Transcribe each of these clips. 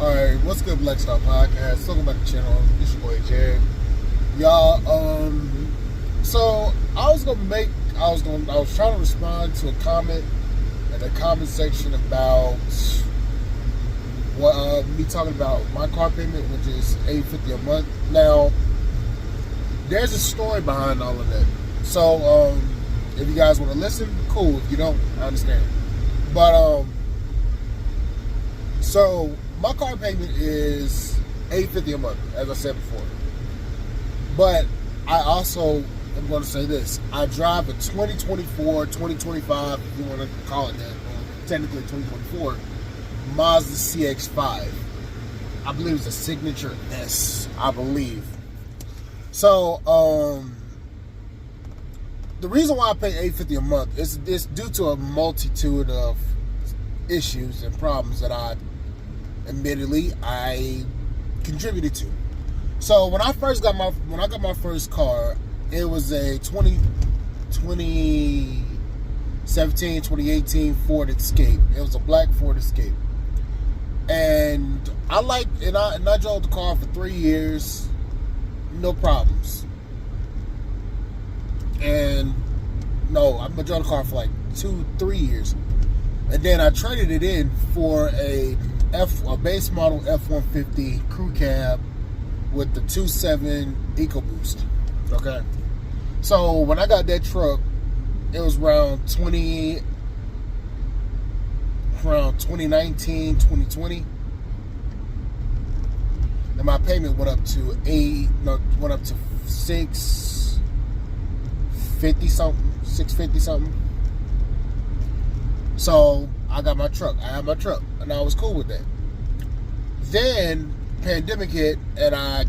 Alright, what's good, Black Star Podcast? Welcome back to the channel. This your boy Jared. Y'all, so I was trying to respond to a comment in the comment section about what me talking about my car payment, which is $850 a month. Now, there's a story behind all of that. So, if you guys want to listen, cool. If you don't, I understand. But so my car payment is $850 a month, as I said before. But I also am going to say this: I drive a 2024, 2025, if you want to call it that, or technically 2024 Mazda CX-5. I believe it's a Signature S, I believe. So, the reason why I pay $850 a month is due to a multitude of issues and problems that I contributed to. So when I got my first car, it was a 2018 Ford Escape. It was a black Ford Escape, and I drove the car for 3 years, no problems. And no, I drove the car for like 2-3 years, and then I traded it in for a base model F-150 crew cab with the 2.7 EcoBoost. Okay, so when I got that truck, it was around 2019, 2020, and my payment went up to $650 something. So I got my truck. I had my truck, and I was cool with that. Then pandemic hit, and I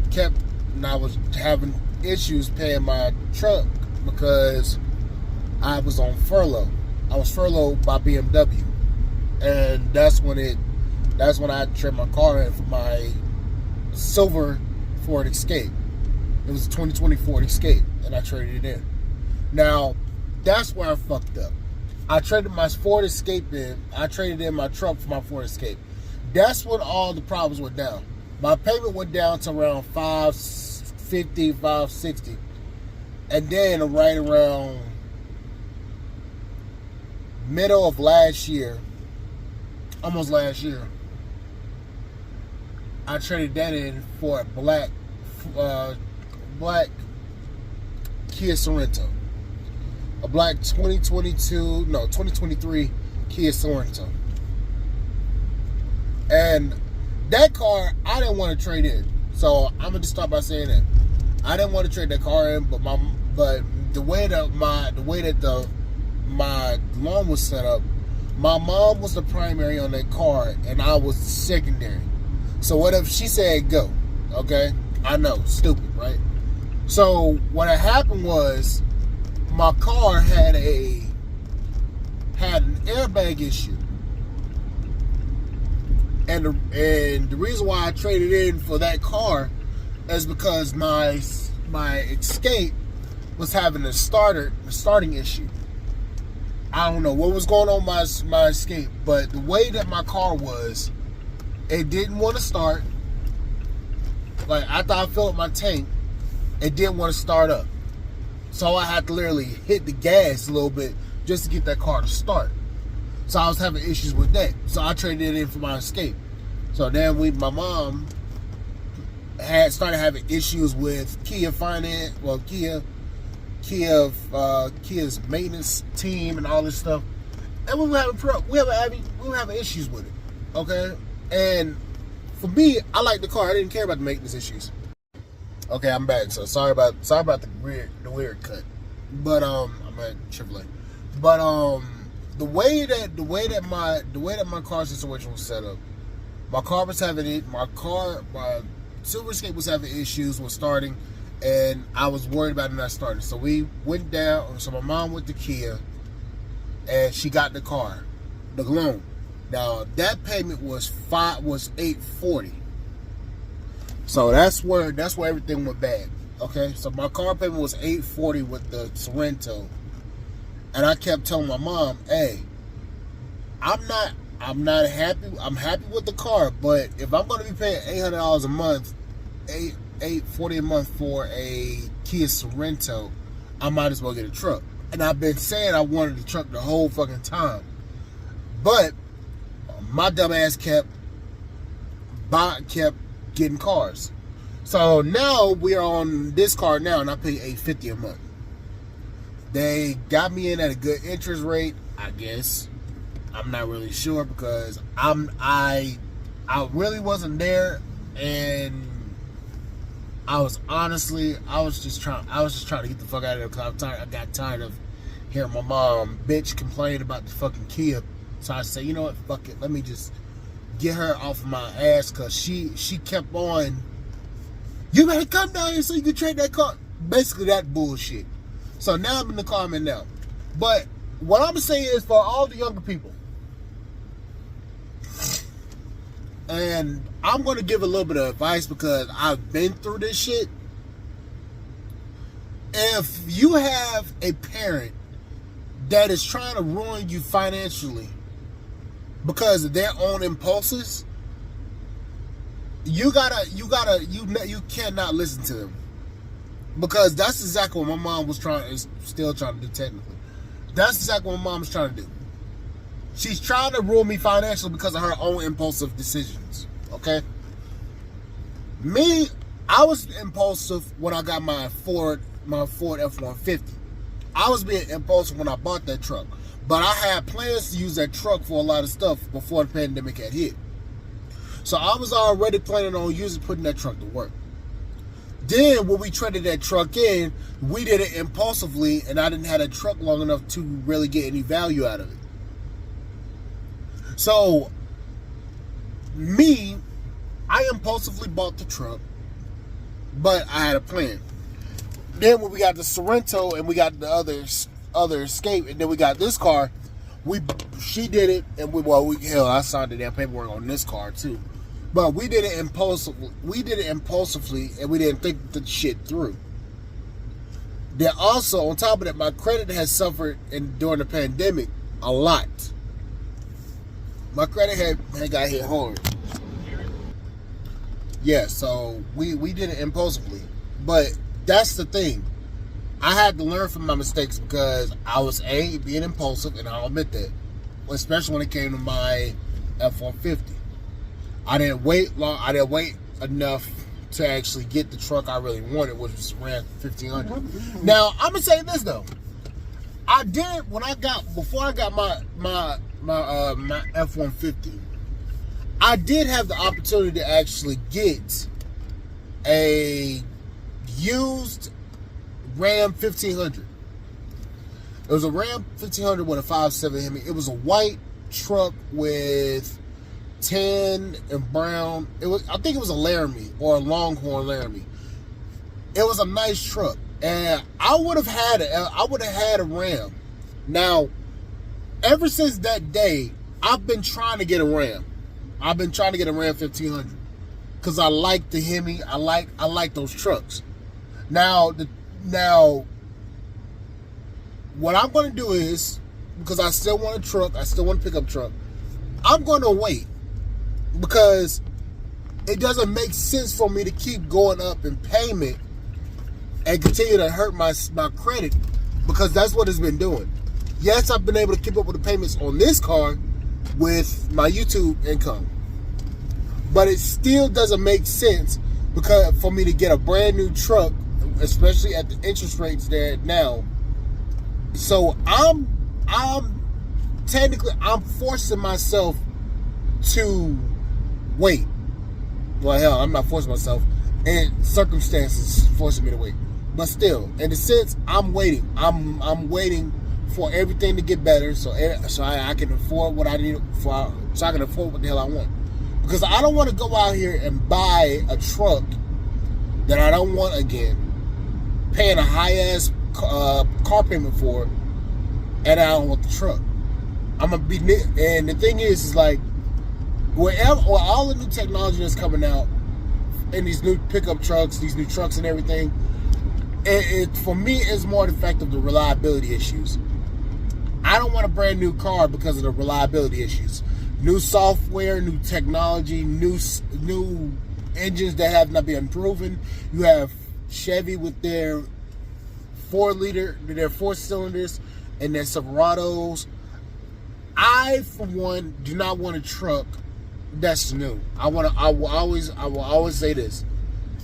was having issues paying my truck because I was on furlough. I was furloughed by BMW, and that's when I traded my car in for my silver Ford Escape. It was a 2020 Ford Escape, and I traded it in. Now, that's where I fucked up. I traded my Ford Escape in. I traded in my truck for my Ford Escape. That's when all the problems went down. My payment went down to around $550, $560. And then right around middle of last year, almost last year, I traded that in for a black Kia Sorento. A black 2023 Kia Sorento. And that car, I didn't want to trade in. So I'm gonna just start by saying that I didn't want to trade that car in, but the way that my loan was set up, my mom was the primary on that car, and I was the secondary. So what if she said go? Okay, I know, stupid, right? So what had happened was, my car had an airbag issue, and the reason why I traded in for that car is because my Escape was having a starting issue. I don't know what was going on with my Escape, but the way that my car was, it didn't want to start. Like, after I filled up my tank, it didn't want to start up. So I had to literally hit the gas a little bit just to get that car to start. So I was having issues with that. So I traded it in for my Escape. So then my mom had started having issues with Kia Finance, Kia's maintenance team and all this stuff. And we were having issues with it. Okay? And for me, I liked the car. I didn't care about the maintenance issues. Okay, I'm back. So sorry about the weird cut. But I'm at AAA. But the way that my car situation was set up, my Silver Escape was having issues with starting, and I was worried about it not starting. So we went down. So my mom went to Kia, and she got the car, the loan. Now that payment was $840. So that's where everything went bad. Okay, so my car payment was $840 with the Sorento, and I kept telling my mom, "Hey, I'm not I'm not happy. I'm happy with the car, but if I'm going to be paying $800 a month, $840 a month for a Kia Sorento, I might as well get a truck. And I've been saying I wanted a truck the whole fucking time, but my dumb ass kept getting cars. So now we are on this car now, and I pay $850 a month. They got me in at a good interest rate, I guess. I'm not really sure because I really wasn't there, and I was just trying to get the fuck out of there because I got tired of hearing my mom bitch complain about the fucking Kia. So I said, you know what, fuck it, let me just get her off of my ass, because she kept on, you better come down here so you can trade that car. Basically that bullshit. So now I'm in the car I'm in now. But what I'm saying is, for all the younger people, and I'm going to give a little bit of advice because I've been through this shit. If you have a parent that is trying to ruin you financially because of their own impulses, you cannot listen to them. Because that's exactly what my mom is still trying to do technically. That's exactly what my mom is trying to do. She's trying to ruin me financially because of her own impulsive decisions. Okay? Me, I was impulsive when I got my Ford F-150. I was being impulsive when I bought that truck. But I had plans to use that truck for a lot of stuff before the pandemic had hit. So I was already planning on putting that truck to work. Then when we traded that truck in, we did it impulsively, and I didn't have that truck long enough to really get any value out of it. So, I impulsively bought the truck, but I had a plan. Then when we got the Sorento and we got the other Escape, and then we got this car, she did it, and I signed the damn paperwork on this car too. But we did it impulsively. And we didn't think the shit through. Then also, on top of that, my credit has suffered during the pandemic a lot. My credit had got hit hard. Yeah, so we did it impulsively. But that's the thing. I had to learn from my mistakes because I was being impulsive, and I'll admit that. Especially when it came to my F-150. I didn't wait long. I didn't wait enough to actually get the truck I really wanted, which was Ram 1500. Now I'm gonna say this though, before I got my F-150, I did have the opportunity to actually get a used Ram 1500. It was a Ram 1500 with a 5.7 Hemi. It was a white truck with tan and brown. I think it was a Laramie or a Longhorn Laramie. It was a nice truck, and I would have had a Ram. Now, ever since that day, I've been trying to get a Ram. I've been trying to get a Ram 1500 because I like the Hemi. I like those trucks. Now, what I'm going to do is, because I still want a truck, I still want a pickup truck, I'm going to wait. Because it doesn't make sense for me to keep going up in payment and continue to hurt my credit, because that's what it's been doing. Yes, I've been able to keep up with the payments on this car with my YouTube income, but it still doesn't make sense because for me to get a brand new truck, especially at the interest rates they're at now. So I'm forcing myself to wait. Well, hell, I'm not forcing myself, and circumstances forcing me to wait. But still, in a sense, I'm waiting. I'm waiting for everything to get better, so I can afford what I need so I can afford what the hell I want. Because I don't want to go out here and buy a truck that I don't want again, paying a high ass car payment for it, and I don't want the truck. I'm gonna be, and the thing is like, all the new technology that's coming out, and these new pickup trucks, these new trucks and everything, it for me is more the fact of the reliability issues. I don't want a brand new car because of the reliability issues. new software, new technology, new engines that have not been proven. You have Chevy with their 4-liter, their 4 cylinders, and their Silverados. I, for one, do not want a truck that's new. I will always say this: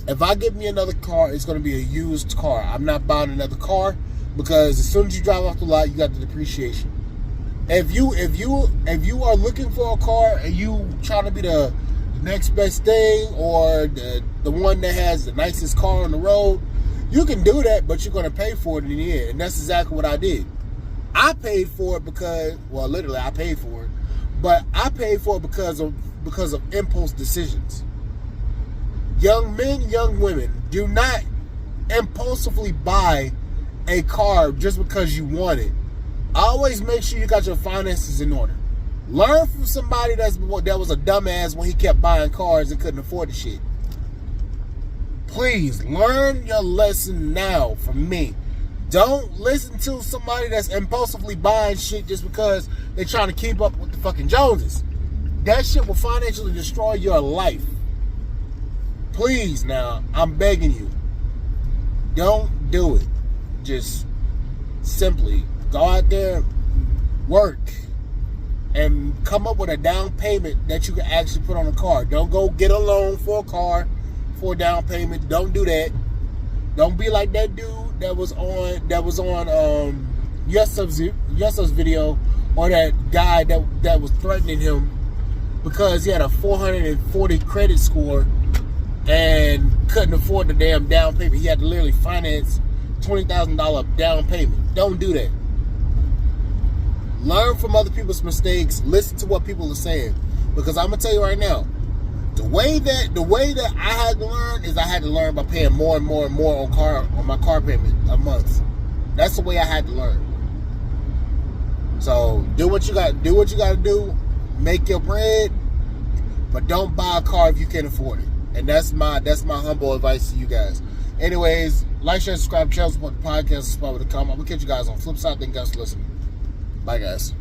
if I get me another car, it's going to be a used car. I'm not buying another car because as soon as you drive off the lot, you got the depreciation. If you are looking for a car and you trying to be the next best thing or the one that has the nicest car on the road, you can do that, but you're going to pay for it in the end. And that's exactly what I did. I paid for it because, well, literally I paid for it, but I paid for it because of impulse decisions. Young men, young women, do not impulsively buy a car just because you want it. Always make sure you got your finances in order. Learn from somebody that was a dumbass when he kept buying cars and couldn't afford the shit. Please, learn your lesson now from me. Don't listen to somebody that's impulsively buying shit just because they're trying to keep up with the fucking Joneses. That shit will financially destroy your life. Please now, I'm begging you. Don't do it. Just simply go out there, work, and come up with a down payment that you can actually put on a car. Don't go get a loan for a car for a down payment. Don't do that. Don't be like that dude that was on Yusuf's video, or that guy that was threatening him because he had a 440 credit score and couldn't afford the damn down payment. He had to literally finance $20,000 down payment. Don't do that. Learn from other people's mistakes. Listen to what people are saying, because I'm gonna tell you right now, the way that I had to learn is I had to learn by paying more and more and more on my car payment a month. That's the way I had to learn. So do what you got to do. Make your bread, but don't buy a car if you can't afford it. And that's my humble advice to you guys. Anyways, like, share, subscribe, channel, support the podcast, support with the comment. I'm gonna catch you guys on the flip side. Thank you guys for listening. Bye, guys.